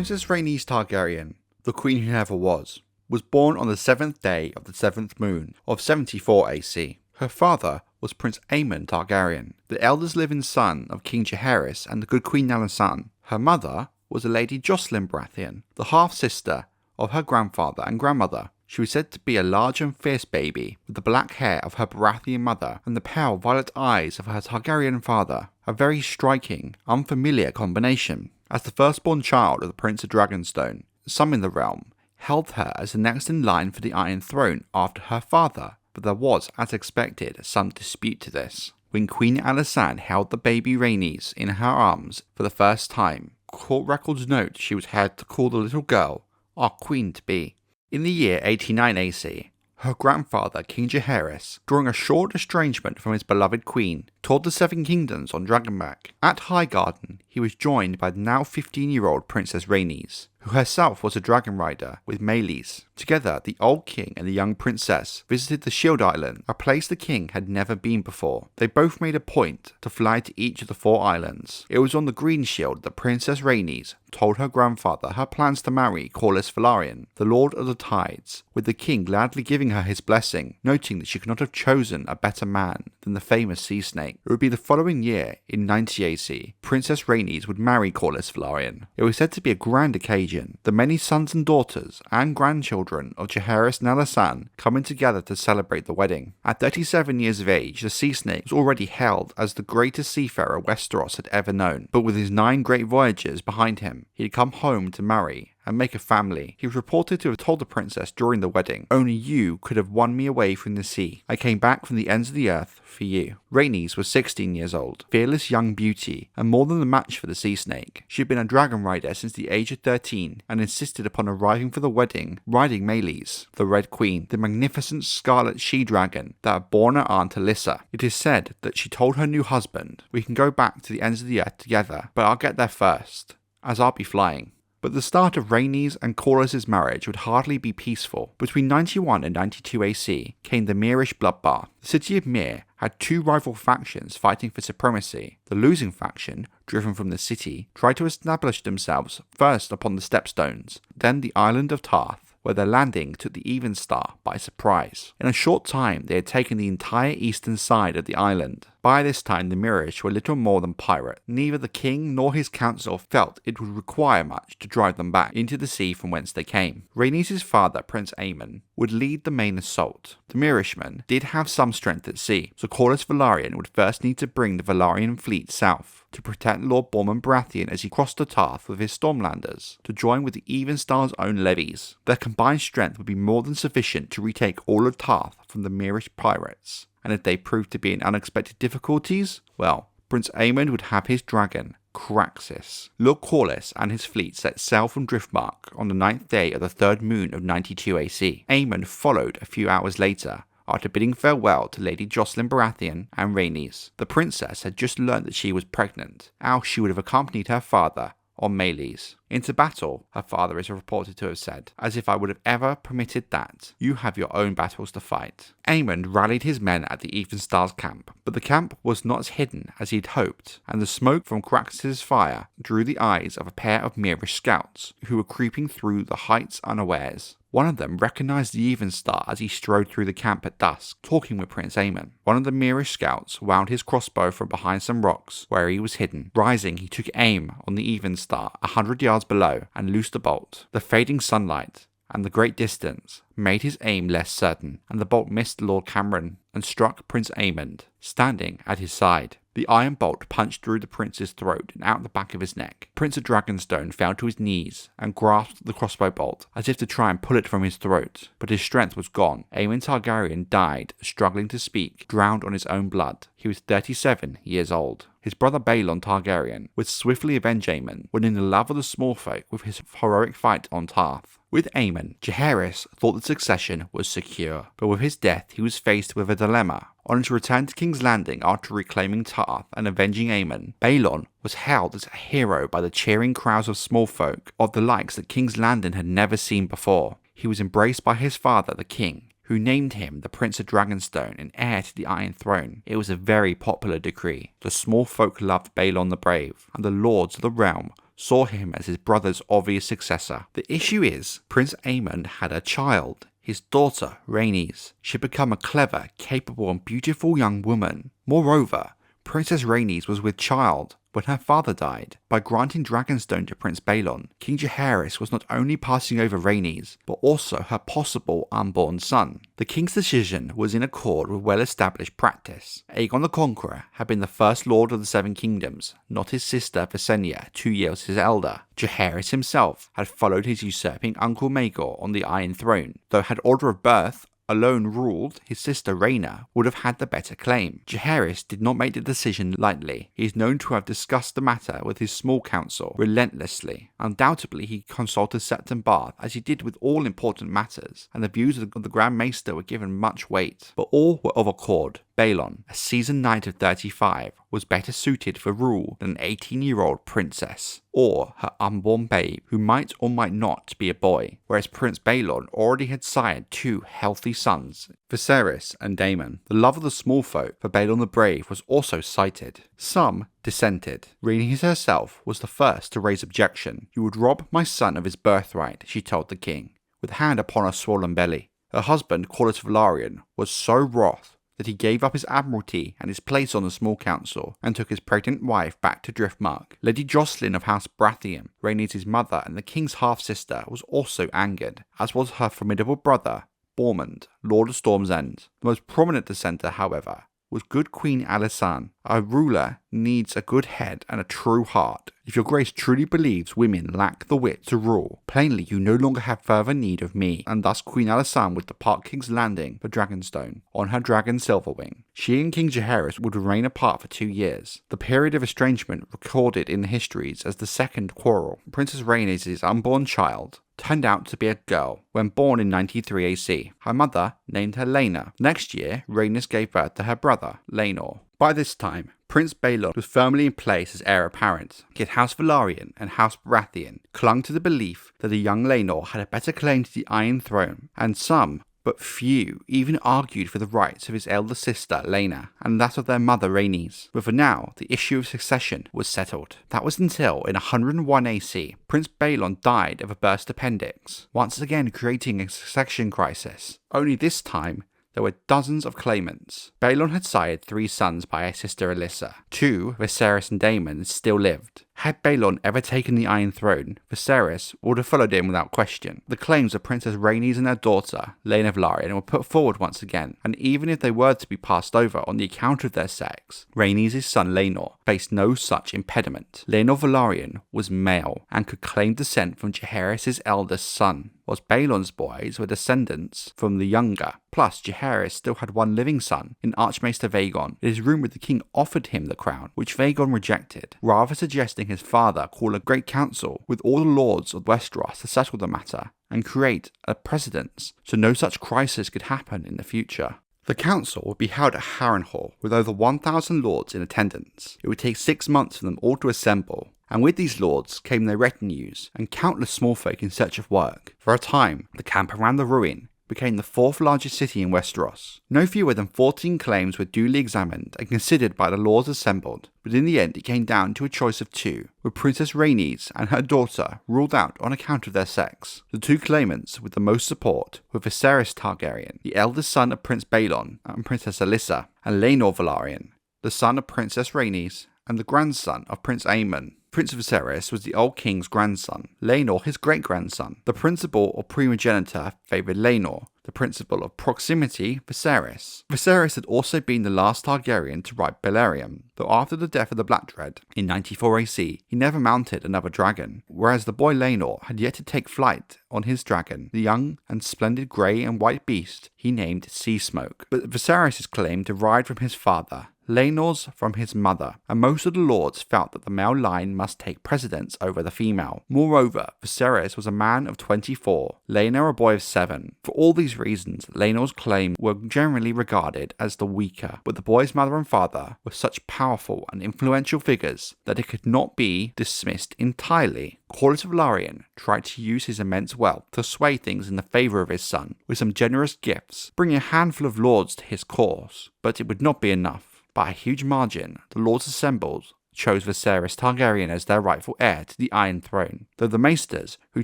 Princess Rhaenys Targaryen, the queen who never was born on the 7th day of the 7th moon of 74 AC. Her father was Prince Aemon Targaryen, the eldest living son of King Jaehaerys and the good Queen Alysanne. Her mother was a Lady Jocelyn Baratheon, the half-sister of her grandfather and grandmother. She was said to be a large and fierce baby, with the black hair of her Baratheon mother and the pale violet eyes of her Targaryen father, a very striking, unfamiliar combination. As the firstborn child of the Prince of Dragonstone, some in the realm held her as the next in line for the Iron Throne after her father, but there was, as expected, some dispute to this. When Queen Alysanne held the baby Rhaenys in her arms for the first time, court records note she was heard to call the little girl our queen-to-be. In the year 89 AC, her grandfather, King Jaehaerys, during a short estrangement from his beloved queen, toured the Seven Kingdoms on Driftmark. At Highgarden, he was joined by the now 15-year-old Princess Rhaenys, who herself was a dragonrider with Myrish. Together, the old king and the young princess visited the Shield Island, a place the king had never been before. They both made a point to fly to each of the 4 islands. It was on the Green Shield that Princess Rhaenys told her grandfather her plans to marry Corlys Velaryon, the Lord of the Tides, with the king gladly giving her his blessing, noting that she could not have chosen a better man than the famous sea snake. It would be the following year, in 90 AC, Princess Rhaenys would marry Corlys Velaryon. It was said to be a grand occasion, the many sons and daughters and grandchildren of Jaehaerys and Alysanne coming together to celebrate the wedding. At 37 years of age, the sea snake was already hailed as the greatest seafarer Westeros had ever known, but with his 9 great voyages behind him, he had come home to marry and make a family. He was reported to have told the princess during the wedding, "Only you could have won me away from the sea. I came back from the ends of the earth for you." Rhaenys was 16 years old, fearless young beauty, and more than the match for the sea snake. She had been a dragon rider since the age of 13, and insisted upon arriving for the wedding riding Myrish, the Red Queen, the magnificent scarlet she-dragon that had borne her aunt Alyssa. It is said that she told her new husband, "We can go back to the ends of the earth together, but I'll get there first, as I'll be flying." But the start of Rhaenys and Corlys' marriage would hardly be peaceful. Between 91 and 92 AC came the Myrish bloodbath. The city of Myr had 2 rival factions fighting for supremacy. The losing faction, driven from the city, tried to establish themselves first upon the Stepstones, then the island of Tarth, where their landing took the Evenstar by surprise. In a short time, they had taken the entire eastern side of the island. By this time, the Myrish were little more than pirates. Neither the king nor his council felt it would require much to drive them back into the sea from whence they came. Rhaenys' father, Prince Aemon, would lead the main assault. The Myrishmen did have some strength at sea, so Corlys Velaryon would first need to bring the Velaryon fleet south to protect Lord Borman Baratheon as he crossed the Tarth with his Stormlanders, to join with the Evenstar's own levies. Their combined strength would be more than sufficient to retake all of Tarth from the Myrish pirates, and if they proved to be in unexpected difficulties, well, Prince Aemon would have his dragon, Craxus. Lord Corlys and his fleet set sail from Driftmark on the 9th day of the 3rd moon of 92 AC. Aemon followed a few hours later, after bidding farewell to Lady Jocelyn Baratheon and Rhaenys. The princess had just learned that she was pregnant, else she would have accompanied her father on Myrish into battle, her father is reported to have said, "As if I would have ever permitted that. You have your own battles to fight." Aemon rallied his men at the Evenstar's camp, but the camp was not as hidden as he had hoped, and the smoke from Craxus' fire drew the eyes of a pair of Myrish scouts who were creeping through the heights unawares. One of them recognized the Evenstar as he strode through the camp at dusk, talking with Prince Aemon. One of the Myrish scouts wound his crossbow from behind some rocks where he was hidden. Rising, he took aim on the Evenstar 100 yards below and loosed a bolt. The fading sunlight and the great distance made his aim less certain, and the bolt missed Lord Cameron and struck Prince Aemon, standing at his side. The iron bolt punched through the prince's throat and out the back of his neck. Prince of Dragonstone fell to his knees and grasped the crossbow bolt, as if to try and pull it from his throat, but his strength was gone. Aemon Targaryen died, struggling to speak, drowned on his own blood. He was 37 years old. His brother Baelon Targaryen would swiftly avenge Aemon, winning the love of the small folk with his heroic fight on Tarth. With Aemon, Jaehaerys thought the succession was secure, but with his death he was faced with a dilemma. On his return to King's Landing after reclaiming Tarth and avenging Aemon, Baelon was hailed as a hero by the cheering crowds of small folk, of the likes that King's Landing had never seen before. He was embraced by his father, the king, who named him the Prince of Dragonstone and heir to the Iron Throne. It was a very popular decree. The small folk loved Baelon the Brave, and the lords of the realm saw him as his brother's obvious successor. The issue is, Prince Aemon had a child. His daughter, Rhaenys. She had become a clever, capable and beautiful young woman. Moreover, Princess Rhaenys was with child when her father died. By granting Dragonstone to Prince Baelon, King Jaehaerys was not only passing over Rhaenys, but also her possible unborn son. The king's decision was in accord with well-established practice. Aegon the Conqueror had been the first lord of the Seven Kingdoms, not his sister Visenya, 2 years his elder. Jaehaerys himself had followed his usurping uncle Maegor on the Iron Throne, though had order of birth alone ruled, his sister Rhaena would have had the better claim. Jaehaerys did not make the decision lightly. He is known to have discussed the matter with his small council relentlessly. Undoubtedly he consulted Septon Bath, as he did with all important matters, and the views of the Grand Maester were given much weight. But all were of accord. Baelon, a seasoned knight of 35, was better suited for rule than an 18-year-old princess, or her unborn babe, who might or might not be a boy, whereas Prince Baelon already had sired 2 healthy sons, Viserys and Daemon. The love of the small folk for Baelon the Brave was also cited. Some dissented. Rhaenys herself was the first to raise objection. "You would rob my son of his birthright," she told the king, with hand upon her swollen belly. Her husband, Corlys Velaryon, was so wroth that he gave up his admiralty and his place on the small council, and took his pregnant wife back to Driftmark. Lady Jocelyn of House Baratheon, Rhaenys' mother and the king's half-sister, was also angered, as was her formidable brother, Bormund, Lord of Storm's End. The most prominent dissenter, however, was good Queen Alysanne. A ruler needs a good head and a true heart. If your grace truly believes women lack the wit to rule, plainly you no longer have further need of me. And thus Queen Alysanne would depart King's Landing for Dragonstone on her dragon Silverwing. She and King Jaehaerys would remain apart for 2 years, the period of estrangement recorded in the histories as the second quarrel. Princess Rhaenys' unborn child turned out to be a girl when born in 93 AC. Her mother named her Laena. Next year, Rhaenys gave birth to her brother, Laenor. By this time, Prince Baelon was firmly in place as heir apparent, yet House Velaryon and House Baratheon clung to the belief that the young Laenor had a better claim to the Iron Throne, and some, but few, even argued for the rights of his elder sister Laena and that of their mother Rhaenys. But for now, the issue of succession was settled. That was until, in 101 AC, Prince Baelon died of a burst appendix, once again creating a succession crisis. Only this time, there were dozens of claimants. Baelon had sired 3 sons by his sister Alyssa. 2, Viserys and Daemon, still lived. Had Baelon ever taken the Iron Throne, Viserys would have followed him without question. The claims of Princess Rhaenys and her daughter, Laena Velaryon, were put forward once again, and even if they were to be passed over on the account of their sex, Rhaenys' son Laenor faced no such impediment. Laenor Velaryon was male, and could claim descent from Jaehaerys' eldest son, whilst Baelon's boys were descendants from the younger. Plus, Jaehaerys still had one living son, in Archmaester Vagon. It is rumoured the king offered him the crown, which Vagon rejected, rather suggesting his father call a great council with all the lords of Westeros to settle the matter and create a precedence so no such crisis could happen in the future. The council would be held at Harrenhal with over 1,000 lords in attendance. It would take 6 months for them all to assemble, and with these lords came their retinues and countless small folk in search of work. For a time, the camp around the ruin became the 4th largest city in Westeros. No fewer than 14 claims were duly examined and considered by the lords assembled, but in the end it came down to a choice of 2, with Princess Rhaenys and her daughter ruled out on account of their sex. The 2 claimants with the most support were Viserys Targaryen, the eldest son of Prince Baelon and Princess Alyssa, and Laenor Velaryon, the son of Princess Rhaenys and the grandson of Prince Aemon. Prince Viserys was the old king's grandson, Laenor his great-grandson. The principle of primogeniture favoured Laenor, the principle of proximity Viserys. Viserys had also been the last Targaryen to ride Baelon, though after the death of the Black Dread in 94 AC, he never mounted another dragon, whereas the boy Laenor had yet to take flight on his dragon, the young and splendid grey and white beast he named Sea Smoke. But Viserys' claim to ride from his father, Laenor's from his mother, and most of the lords felt that the male line must take precedence over the female. Moreover, Viserys was a man of 24, Laenor a boy of 7. For all these reasons, Laenor's claim were generally regarded as the weaker, but the boy's mother and father were such powerful and influential figures that it could not be dismissed entirely. Corlys Velaryon tried to use his immense wealth to sway things in the favour of his son with some generous gifts, bringing a handful of lords to his cause, but it would not be enough. By a huge margin, the lords assembled chose Viserys Targaryen as their rightful heir to the Iron Throne. Though the maesters, who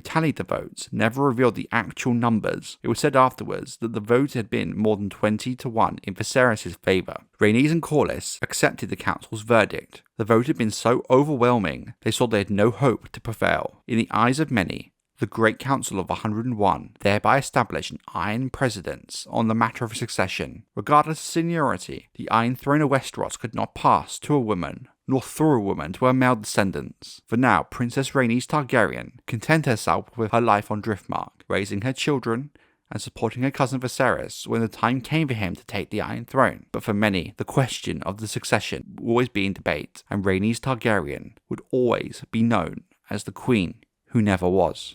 tallied the votes, never revealed the actual numbers, it was said afterwards that the vote had been more than 20-1 in Viserys' favour. Rhaenys and Corlys accepted the council's verdict. The vote had been so overwhelming, they saw they had no hope to prevail. In the eyes of many, the Great Council of 101 thereby established an Iron Precedence on the matter of succession. Regardless of seniority, the Iron Throne of Westeros could not pass to a woman, nor through a woman to her male descendants. For now, Princess Rhaenys Targaryen contented herself with her life on Driftmark, raising her children and supporting her cousin Viserys when the time came for him to take the Iron Throne. But for many, the question of the succession would always be in debate, and Rhaenys Targaryen would always be known as the Queen who never was.